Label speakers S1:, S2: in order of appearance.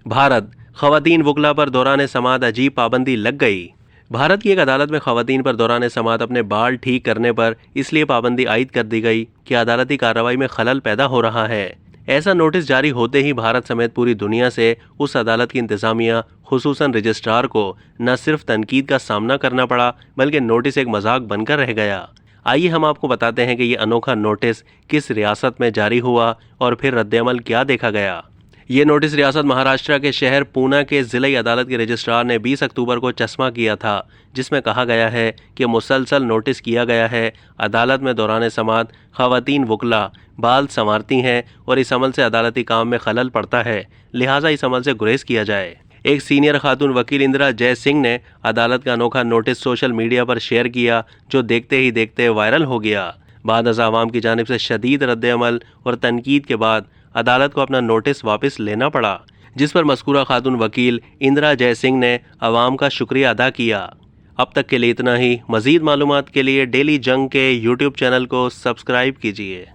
S1: भारत, खवातीन वकला पर दौरान समात अजीब पाबंदी लग गई। भारत की एक अदालत में खवातीन पर दौरान समात अपने बाल ठीक करने पर इसलिए पाबंदी आयद कर दी गई कि अदालती कार्रवाई में खलल पैदा हो रहा है। ऐसा नोटिस जारी होते ही भारत समेत पूरी दुनिया से उस अदालत की इंतजामिया, खुसूसन रजिस्ट्रार को न सिर्फ तनकीद का सामना करना पड़ा बल्कि नोटिस एक मजाक बनकर रह गया। आइए हम आपको बताते हैं कि ये अनोखा नोटिस किस रियासत में जारी हुआ और फिर रद्दअमल क्या देखा गया। ये नोटिस रियासत महाराष्ट्र के शहर पूना के ज़िला अदालत के रजिस्ट्रार ने 20 अक्टूबर को चस्मा किया था, जिसमें कहा गया है कि मुसलसल नोटिस किया गया है अदालत में दौरान समात खवातीन वकला बाल संवारती हैं और इस अमल से अदालती काम में खलल पड़ता है, लिहाजा इस अमल से गुरेज किया जाए। एक सीनियर खातून वकील इंदिरा जय सिंह ने अदालत का अनोखा नोटिस सोशल मीडिया पर शेयर किया, जो देखते ही देखते वायरल हो गया। बाद अवाम की जानिब से शदीद रद्दअमल और तनकीद के बाद अदालत को अपना नोटिस वापस लेना पड़ा, जिस पर मज़कूरा खातून वकील इंदिरा जय सिंह ने अवाम का शुक्रिया अदा किया। अब तक के लिए इतना ही। मज़ीद मालूमात के लिए डेली जंग के यूट्यूब चैनल को सब्सक्राइब कीजिए।